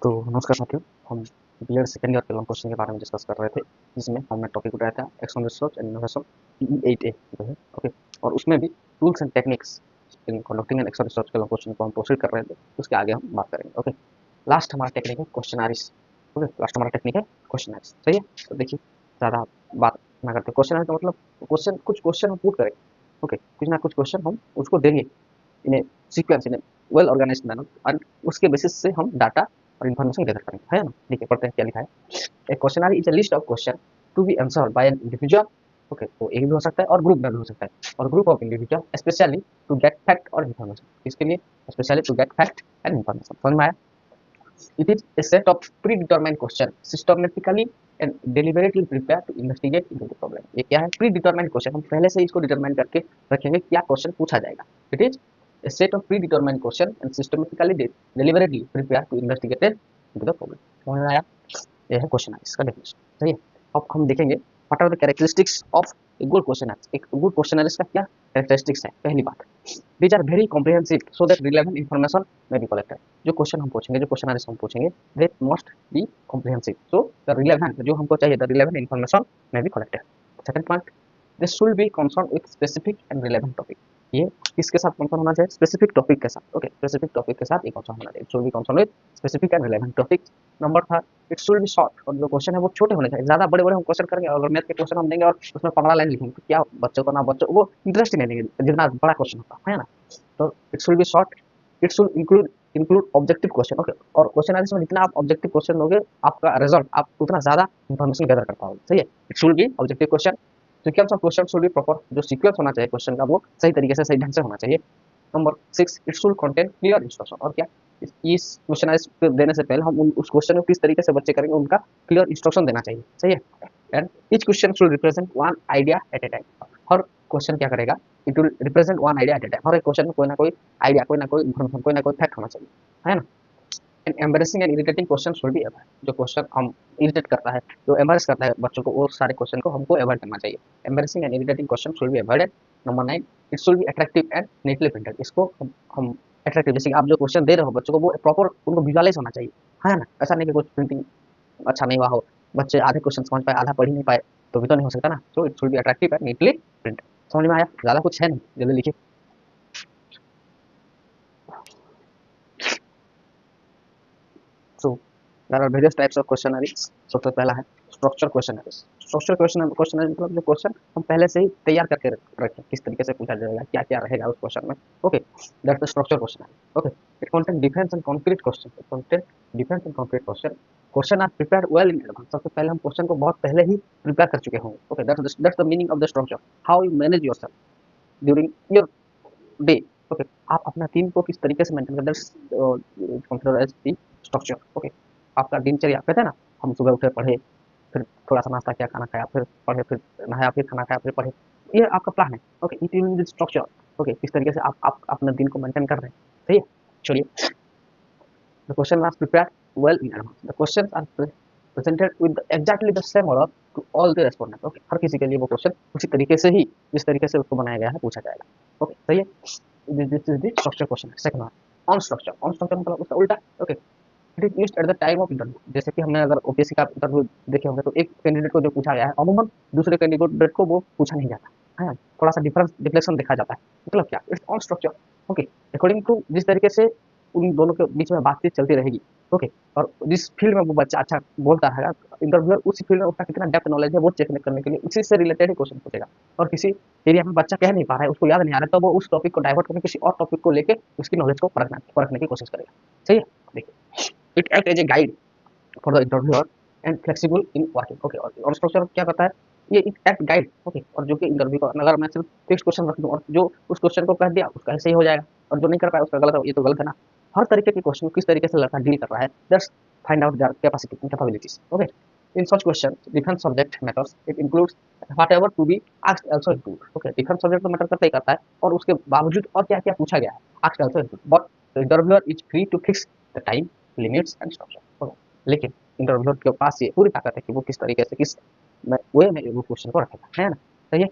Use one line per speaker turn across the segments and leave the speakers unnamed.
तो नमस्कार साथियों, हम बीएड सेकंड ईयर के लॉन्ग क्वेश्चन के बारे में डिस्कस कर रहे थे, जिसमें हमने टॉपिक उठाया था external research and innovation PE8A जो है। ओके, और उसमें भी tools and techniques in conducting and external research के लॉन्ग क्वेश्चन को हम प्रोसीड कर रहे थे। उसके आगे हम बात करेंगे। ओके, लास्ट हमारा टेक्निक है क्वेश्चनारिस। ओके, लास्ट हमारा टेक्निक है क्वेश्चनारिस। सही है, तो देखिए ज़्यादा बात ना करते, क्वेश्चन का मतलब कुछ क्वेश्चन हम पुट करेंगे। ओके, कुछ ना कुछ क्वेश्चन हम उसको देंगे इन ए सीक्वेंस, इन ए वेल ऑर्गेनाइज्ड मैनर, और उसके बेसिस से हम डाटा और इन्फॉर्मेशन गैदर करेंगे, है ना। देखिए पढ़ते हैं क्या लिखा है। A questionnaire is a list of question to be answered by an individual. Okay, तो एक भी हो सकता है और ग्रुप में भी हो सकता है, और group of individual specially to get fact और इन्फॉर्मेशन। इसके लिए specially to get fact and information, समझ में आया। It is a set of predetermined question systematically and deliberately prepare to investigate into the problem. ये क्या है? Pre determined question, हम पहले से इसको डिटरमाइन करके रखेंगे क्या क्वेश्चन पूछा जाएगा। It is a set of predetermined question and systematically deliberately prepare to investigate into the problem। समझ में आया? ये है क्वेश्चन इसका डेफिनेशन। सही है, अब हम देखेंगे what are the characteristics of a good question. एक गुड क्वेश्चन का क्या कैरेक्टरिस्टिक्स है? पहली बात, these are very comprehensive so that relevant information may be collected. जो क्वेश्चन हम पूछेंगे, जो क्वेश्चन हम पूछेंगे, they must be comprehensive so the relevant, जो हमको चाहिए, the relevant information may be collected. Second point, this should be concern with specific and relevant topic. ये किसके साथ कंसर्न होना चाहिए? स्पेसिफिक टॉपिक के साथ। ओके, स्पेसिफिक टॉपिक के साथ ये कंसर्न होना चाहिए। Should be concern with specific and relevant topic. Number third, it should B short, और जो क्वेश्चन है वो छोटे होने चाहिए। ज्यादा बड़े बड़े हम क्वेश्चन करेंगे, अगर मैथ के क्वेश्चन हम देंगे और उसमें 15 लाइन लिखेंगे तो क्या बच्चों को, ना बच्चों वो इंटरेस्ट ही नहीं लेंगे जितना बड़ा क्वेश्चन होता है ना। तो it should B short, it should include objective question. Okay, और क्वेश्चन आंसर में जितना आप ऑब्जेक्टिव क्वेश्चन लोगे, आपका रिजल्ट आप उतना ज्यादा इन्फॉर्मेशन गैदर कर पाओगे। सही है, it should B objective question. Sequence of question should be proper, जो सीक्वेंस होना चाहिए क्वेश्चन का वो सही तरीके से, सही ढंग से होना चाहिए। Number 6, it should contain clear instruction. और क्या, इस क्वेश्चन देने से पहले हम उस क्वेश्चन को किस तरीके से बच्चे करेंगे उनका क्लियर इंस्ट्रक्शन देना चाहिए। सही है, and each question should represent one idea at a time. हर क्वेश्चन क्या करेगा? It will represent one idea at a time. हर एक क्वेश्चन में कोई ना कोई आइडिया, कोई ना कोई इन्फॉर्मेशन, कोई ना कोई फैक्ट होना चाहिए, है ना। And embarrassing and irritating question should be avoid. जो क्वेश्चन हम इरिटेट करता है, जो एम्बेरस करता है बच्चों को, वो सारे क्वेश्चन को हमको अवॉइड करना चाहिए। Embarrassing and irritating question should be avoided. Number 9, it should be attractive and neatly printed. इसको हम अट्रैक्टिव, जैसे आप जो क्वेश्चन दे रहे हो बच्चों को, वो प्रॉपर उनको विजुअलाइज होना चाहिए, है ना। ऐसा नहीं कि कुछ प्रिंटिंग अच्छा नहीं हुआ हो, बच्चे आधे क्वेश्चन समझ पाए, आधा पढ़ ही नहीं पाए, तो भी तो नहीं हो सकता ना। So it should be attractive and neatly printed. समझ में आया? ज़्यादा कुछ है नहीं, जल्दी लिखिए। So there are various types of questionnaires. सबसे पहला है स्ट्रक्चर क्वेश्चनरीज। स्ट्रक्चर क्वेश्चनरी मतलब जो क्वेश्चन हम पहले से ही तैयार करके रखें, किस तरीके से पूछा जाएगा, क्या क्या रहेगा उस क्वेश्चन में। Okay, that's the structure questionnaire. Okay, it contain difference and concrete question. It contain difference and concrete question. Question are prepared well in advance. सबसे पहले हम क्वेश्चन को बहुत पहले ही प्रिपेयर कर चुके होंगे। Okay, that's the meaning of the structure, how you manage yourself during your day. Okay, आप अपना दिन को किस तरीके से मेंटेन करते हैं, consider as the structure. Okay, आपका दिनचर्या, कहते हैं ना, हम सुबह उठे, पढ़े, फिर थोड़ा सा नाश्ता किया, खाना खाया, फिर पढ़े, फिर नहाया, फिर खाना खाया, फिर पढ़े, ये आपका प्लान है। Okay, it mean structure. Okay, किस तरीके से आप अपने दिन को मेंटेन कर रहे हैं। सही है, चलिए। The question was prepared well in advance. The question are presented with exactly the same order to all the respondent. Okay, हर किसी के लिए वो क्वेश्चन उसी तरीके से ही, जिस तरीके से उसको बनाया गया है, पूछा जाएगा। ओके, सही है, this is the structure question. Second one, on structure. On structure मतलब उसका उल्टा। Okay, it is used at the time of interview. जैसे कि हमने अगर ओपीएससी का इंटरव्यू देखे होंगे, तो एक कैंडिडेट को जो पूछा गया है, अमूमन दूसरे कैंडिडेट को वो पूछा नहीं जाता है, थोड़ा सा डिफरेंस डिफ्लेक्शन देखा जाता है। मतलब क्या, it's on structure. Okay, according to जिस तरीके से उन दोनों के बीच में बातचीत चलती रहेगी। ओके, और जिस फील्ड में वो बच्चा अच्छा बोलता रहेगा, इंटरव्यूअर उसी फील्ड में उसका कितना डेप्थ नॉलेज है वो चेक करने के लिए उसी से रिलेटेड ही क्वेश्चन पूछेगा। और किसी एरिया में बच्चा कह नहीं पा रहा है, उसको याद नहीं आ रहा है, तो वो उस टॉपिक को डाइवर्ट करके किसी और टॉपिक को लेके उसकी नॉलेज को परखने की कोशिश करेगा। सही है, देखिए, it act as a guide for the interviewer and flexible in working. Okay, और स्ट्रक्चर क्या करता है? ये एक्ट गाइड। ओके, और जो कि इंटरव्यू को, अगर मैं सिर्फ फिक्स क्वेश्चन रख दूं और जो उस क्वेश्चन को कह दिया उसका सही हो जाएगा, और जो नहीं कर पाया उसका गलत हो, ये तो गलत है ना। हर तरीके के क्वेश्चन को किस तरीके से लड़का डील कर रहा है, that's find out their capacity and capabilities. Okay, in such question different subject matters, it includes whatever to be asked also include. Okay, different subject तो मैटर करता ही करता है, और उसके बावजूद और क्या क्या पूछा गया है, asked also include, but the interviewer is free to fix the time limits and structure. लेकिन इंटरव्यूअर के पास ये पूरी ताकत है कि वो किस तरीके से, किस वे में वो क्वेश्चन को रखेगा, है ना। सही है,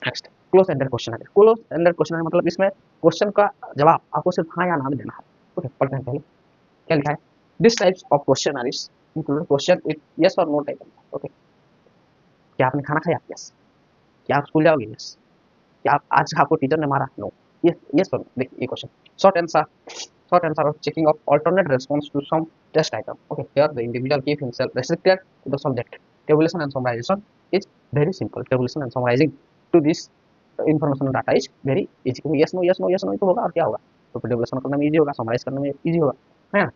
नेक्स्ट, क्लोज एंडेड क्वेश्चन है। क्लोज एंडेड क्वेश्चन है मतलब इसमें क्वेश्चन का जवाब आपको सिर्फ हाँ या ना में देना है। ओके, पढ़ते हैं पहले क्या लिखा है। This types of question are is include question with yes और नो टाइप। ओके, क्या आपने खाना खाया? यस। क्या आप स्कूल जाओगे? यस। क्या आप आज आपको टीचर ने मारा? नो। यस यस और देखिए ये question short answer of checking of alternate response to some test item. Okay, here the individual keep himself restricted to the subject. Tabulation and summarization is very simple. Tabulation and summarizing to this information data is very easy. yes no yes no yes no तो होगा और क्या होगा, तो tabulation करने में easy होगा, summarise करने में इजी होगा, है ना।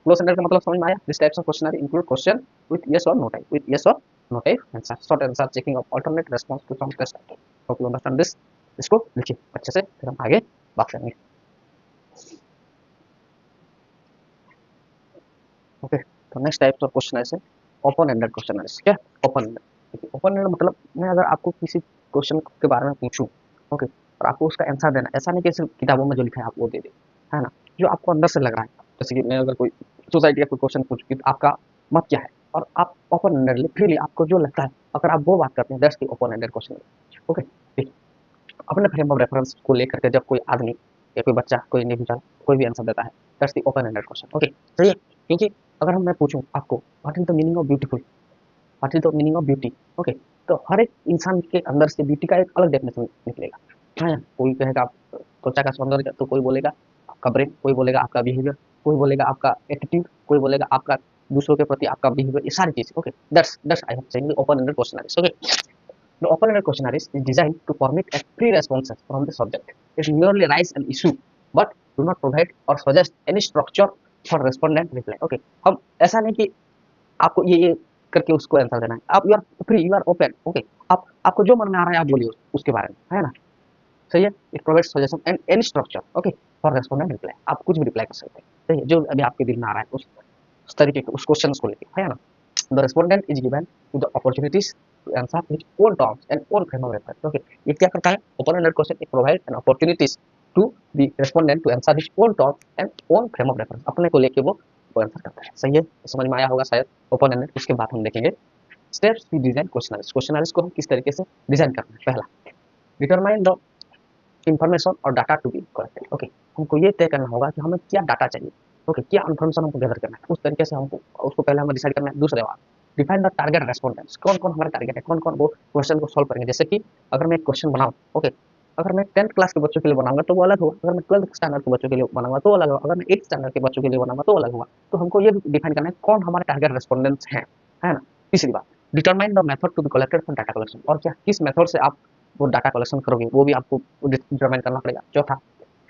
क्लोज एंडेड का मतलब समझ में आया। This types of question include question with yes और नो टाइप, विथ यस और no type answer, short answer checking of alternate response to some test item. Hope you understand this. इसको लिखिए अच्छे से, फिर हम आगे बात करेंगे। ओके, तो नेक्स्ट टाइप्स ऑफ क्वेश्चन ऐसे ओपन एंडेड क्वेश्चन है। क्या ओपन एंडेड? ओपन एंडेड मतलब मैं अगर आपको किसी क्वेश्चन के बारे में पूछूं, ओके, और आपको उसका आंसर देना, ऐसा नहीं कि सिर्फ किताबों में जो लिखा है आप वो दे दे, है ना, जो आपको अंदर से लग रहा है। जैसे कि मैं अगर कोई सोसाइटी का कोई क्वेश्चन पूछ कि आपका मत क्या है, और आप ओपन एंडेडली फ्रीली आपको जो लगता है अगर आप वो बात करते हैं, that's the open ended question. Okay, देखिए अपने फ्रेम ऑफ रेफरेंस को लेकर के जब कोई आदमी या कोई बच्चा कोई इंडिविजुअल कोई भी आंसर देता है, that's the open ended question. Okay, सही है। क्योंकि अगर हम मैं पूछूं आपको what is the meaning of beautiful, what is the meaning of beauty, okay, तो हर एक इंसान के अंदर से ब्यूटी का एक अलग डेफिनेशन निकलेगा, है। कोई कहेगा आप त्वचा का सौंदर्य, तो कोई बोलेगा आपका ब्रेन, कोई बोलेगा आपका बिहेवियर, कोई बोलेगा आपका एटीट्यूड, कोई बोलेगा आपका दूसरों के प्रति आपका बिहेवियर, ये सारी चीजें। Okay, that's I have said open ended question. Okay, the open-ended questionnaire is designed to permit a free responses from the subject. It merely raise an issue, but do not provide or suggest any structure for respondent reply. Okay, हम ऐसा नहीं कि आपको ये करके उसको answer देना है, आप you are free, you are open. Okay, आप आपको जो मन में आ रहा है आप बोलिए उसके बारे में, है ना। सही है। It provide suggestion and any structure, okay, for respondent reply. आप कुछ भी रिप्लाई कर सकते हैं, सही है, जो अभी आपके दिल में आ रहा है उस तरीके के उस क्वेश्चन को लेके, है ना। The respondent is given to the opportunities to answer his own terms and own frame of reference. Okay, ये क्या करता है? Open-ended question it provides an opportunities to the respondent to answer his own terms and own frame of reference. अपने को लेके वो answer करता है। सही है, समझ में आया होगा शायद ओपन-एंडेड। उसके बाद हम देखेंगे steps to design questionnaires. Questionnaires को हम किस तरीके से डिजाइन करना है। पहला, डिटरमाइन द इन्फॉर्मेशन और data to be collected. Okay, हमको ये तय करना होगा कि हमें क्या डाटा चाहिए। ओके, क्या इन्फॉर्मेशन हमको गैदर करना है, उस तरीके से हमको उसको पहले हमें डिसाइड करना है। दूसरे बात, डिफाइन द टारगेट रेस्पोंडेंट्स। कौन कौन हमारे टारगेट है, कौन कौन वो क्वेश्चन को सॉल्व करेंगे। जैसे कि अगर मैं एक क्वेश्चन बनाऊँ, ओके, अगर मैं 10th क्लास के बच्चों के लिए बनाऊंगा तो वो अलग होगा, अगर मैं 12th स्टैंडर्ड के बच्चों के लिए बनाऊंगा तो अलग होगा, अगर मैं 8th स्टैंडर्ड के बच्चों के लिए बनाऊंगा तो अलग होगा। तो हमको ये डिफाइन करना है कौन हमारे टारगेट रेस्पोंडेंट्स हैं, है ना। तीसरी बात, determine the method to be collected from data collection. और क्या किस मेथड से आप वो डाटा कलेक्शन करोगे वो भी आपको डिटरमाइन करना पड़ेगा। चौथा,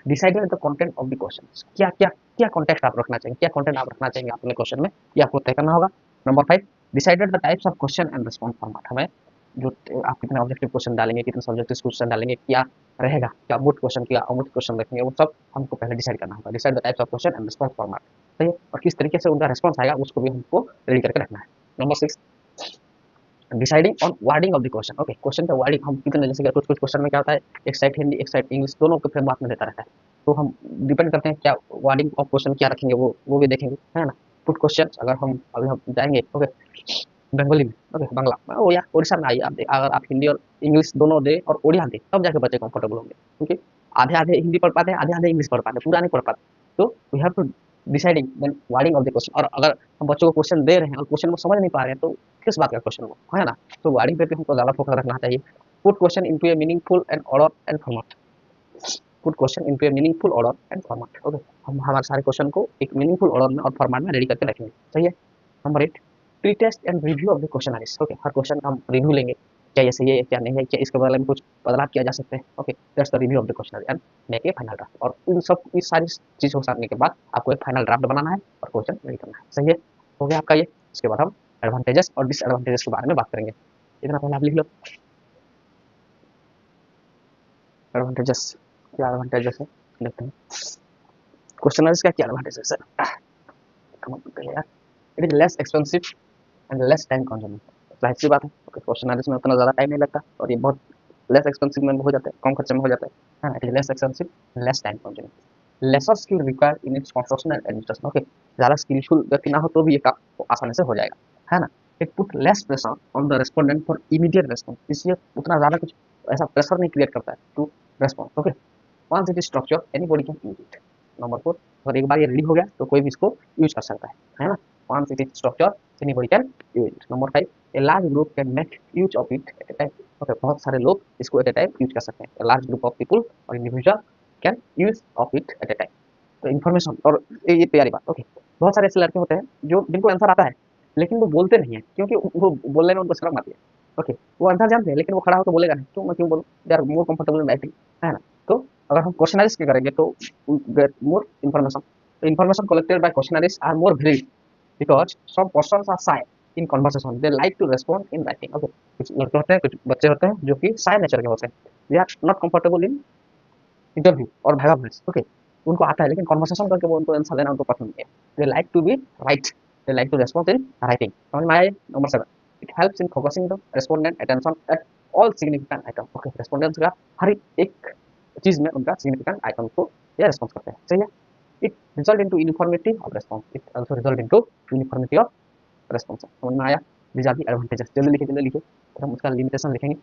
decided the content of the question. क्या क्या क्या कॉन्टेक्स्ट आप रखना चाहिए, क्या कंटेंट आप रखना चाहिए अपने क्वेश्चन में, ये आपको तय करना होगा। Number 5, decided the types of question and response format. हमें जो आप कितने ऑब्जेक्टिव क्वेश्चन डालेंगे, कितने सब्जेक्टिव क्वेश्चन डालेंगे, क्या रहेगा, क्या गुड क्वेश्चन, क्या अमुट क्वेश्चन रखेंगे, वो सब हमको पहले डिसाइड करना होगा। Decide the types of question and response format, सही है, और किस तरीके से उनका रिस्पॉन्स आएगा उसको भी हमको रेडी करके रखना है। Number 6, deciding on wording of the question. Okay, question का वर्डिंग हम कितने, जैसे कुछ कुछ क्वेश्चन में क्या होता है, एक साइड हिंदी एक साइड इंग्लिश दोनों के फ्रेमवर्क में देता रहता है, तो हम डिपेंड करते हैं क्या वर्डिंग ऑफ क्वेश्चन क्या रखेंगे, वो भी देखेंगे, है ना। पुट क्वेश्चन अगर हम अभी हम जाएंगे, ओके, बंगाली में, ओके, बांग्ला में, ओ या उड़ीसा में आइए आप, अगर आप हिंदी और इंग्लिश दोनों दे और उड़िया दे तब जाके बच्चे कंफर्टेबल होंगे, क्योंकि आधे आधे हिंदी पढ़ पाते हैं, आधे आधे इंग्लिश पढ़ पाते हैं, पूरा नहीं पढ़ पाते। तो we have to deciding then wording of the question. और अगर हम बच्चों को क्वेश्चन दे रहे हैं और क्वेश्चन को समझ नहीं पा रहे हैं तो किस बात का क्वेश्चन वो, है ना। तो वर्डिंग पे भी हमको ज़्यादा फोकस रखना चाहिए। Put question into A meaningful and order and format. Put question into A meaningful order and format. Okay, हम हमारे सारे क्वेश्चन को एक मीनिंगफुल ऑर्डर में और फॉर्मेट में रेडी करके रखेंगे, सही है। Number 8, pre test and review of the questionnaires. Okay, हर क्वेश्चन का हम रिव्यू लेंगे, क्या ये सही है क्या नहीं है, क्या इसके बारे में कुछ बदलाव किया जा सकते हैं। Okay, that's the review of the questionnaire and make A final draft. और इन सब इस सारी चीज़ों को साधने के बाद आपको एक फाइनल ड्राफ्ट बनाना है और क्वेश्चन रेडी करना है, सही है। हो गया आपका ये। इसके बाद हम एडवांटेजेस और डिसएडवांटेजेस के बारे में बात करेंगे। इतना पहले आप लिख लो एडवांटेजेस, क्या एडवांटेजेस है देखते हैं। क्वेश्चनरीज का क्या एडवांटेजेस है, कम यार। It is less expensive and less time consuming. जाहिर सी बात है, क्वेश्चनरीज में उतना ज़्यादा टाइम नहीं लगता और ये बहुत लेस एक्सपेंसिव में हो जाता है, कम खर्चे में हो जाता है ना। It is less expensive, less time consuming, lesser skill require in its construction and administration. Okay, ज़्यादा स्किलफुल व्यक्ति ना हो तो भी ये काम आसानी से हो जाएगा, है ना। It put less pressure on the respondent for immediate response. इसलिए उतना ज़्यादा कुछ ऐसा प्रेशर नहीं क्रिएट करता है to response. Okay, once it is structured anybody can use it. Number 4, अगर एक बार ये रेडी हो गया तो कोई भी इसको यूज कर सकता है ना। Once it is structure anybody can use it. Number 5, a large group can make use of it at a time. Okay, बहुत सारे लोग इसको एट ए टाइम यूज कर सकते हैं। A large group of people और individual can use of it at a time. तो information और ये प्यारी बात। ओके, बहुत सारे ऐसे लड़के होते हैं जो जिनको आंसर आता है लेकिन वो बोलते नहीं है क्योंकि वो बोलने में उनको शर्म आती है। ओके, वो आंसर जानते हैं लेकिन वो खड़ा होकर बोलेगा नहीं, तो मैं क्यों बोलूँ, they are more comfortable in writing, है ना। तो अगर हम क्वेश्चनरीज के करेंगे तो get more information. The information collected by questionnaires are more varied because some persons are shy in conversation. They like to respond in writing. Okay, कुछ लड़के होते हैं, कुछ बच्चे होते हैं जो कि shy नेचर के होते हैं। They are not comfortable in interview और भागा मैच। ओके, उनको आता है लेकिन कन्वर्सेशन करके वो उनको आंसर देना उनको पसंद नहीं है। They like to be write, they like to respond in writing. समझ में आया? Number 7, it helps in focusing the respondent attention at all significant item. Okay, respondents का हर एक चीज में उनका सिग्निफिकेंट आइटम को ये रेस्पॉन्स करते हैं। सही है। It result into uniformity of response, it also result into uniformity of response. समझ में आया? These are the advantages. जल्दी लिखिए, जल्दी लिखिए। फिर हम उसका लिमिटेशन लिखेंगे।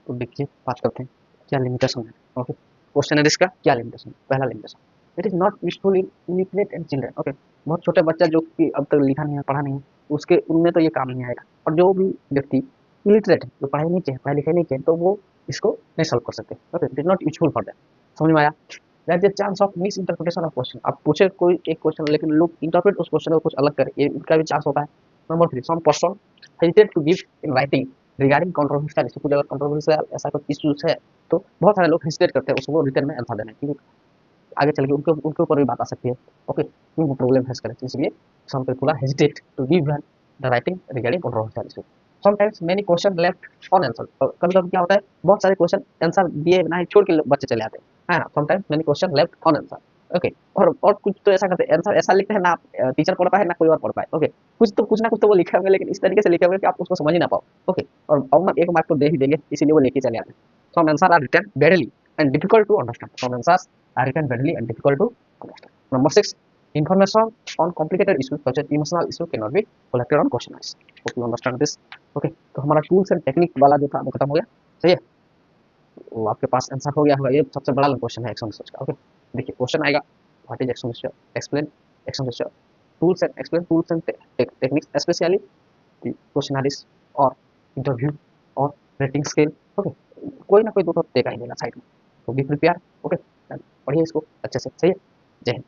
तो देखिए, बात करते हैं क्या लिमिटेशन है। ओके, क्वेश्चनरीज का क्या लिमिटेशन है। पहला limitation, it is not useful in illiterate and children. Okay, बहुत छोटे बच्चा जो कि अब तक लिखा नहीं है, पढ़ा नहीं है, उसके उनमें तो ये काम नहीं आएगा। और जो भी व्यक्ति इलिटरेट है, जो पढ़ाई नहीं चाहिए, पढ़ाई लिखाई नहीं चाहिए, तो वो इसको नहीं सॉल्व कर सकते। Okay, it is not useful for them. समझ में आया? That the chance of miss interpretation of question. आप पूछे कोई एक क्वेश्चन लेकिन लोग इंटरप्रेट उस क्वेश्चन को कुछ अलग करे, ये इनका भी चांस होता है। Number 3, some person hesitate to give in writing regarding controversial issue. कुछ अगर कंट्रोवर्शियल ऐसा कुछ इश्यूज है तो बहुत सारे लोग हेजिटेट करते हैं उसको रिटर्न में आंसर देने, क्योंकि आगे चल के उनके उनके ऊपर भी बात आ सकती है। ओके, क्यों वो प्रॉब्लम फेस करें, इसलिए some people are hesitate to give the writing regarding controversial issue. Sometimes many question left unanswered. कभी कभी क्या होता है, बहुत सारे क्वेश्चन आंसर दिए बिना ही छोड़ के बच्चे चले आते हैं, है ना। Sometimes many question left unanswered. Okay, और कुछ तो ऐसा करते हैं, आंसर ऐसा लिखते हैं ना टीचर पढ़ पाए ना कोई और पढ़ पाए। ओके, कुछ ना कुछ तो वो लिखे होंगे लेकिन इस तरीके से लिखे होंगे कि आप उसको समझ ही ना पाओ। ओके, और अब एक मार्क तो दे ही देंगे, इसीलिए वो लेके चले आते हैं। Some answer are written badly and difficult to understand. Some answers are written badly and difficult to understand. Number 6, information on complicated issues such as emotional issue cannot be collected on questionnaires. Hope you understand this. Okay, तो हमारा tools and technique वाला जो था वो खत्म हो गया। सही है, वो आपके पास आंसर हो गया होगा। ये सबसे बड़ा क्वेश्चन है एक्शन रिसर्च का। ओके, देखिए क्वेश्चन आएगा, what is action research, explain action research, tools and explain tools and techniques specially questionnaires और इंटरव्यू और रेटिंग स्केल। ओके, कोई ना कोई दो तो देगा ही देगा साइड में, तो बी प्रिपेयर। ओके, पढ़िए इसको अच्छे से। सही है, जय हिंद।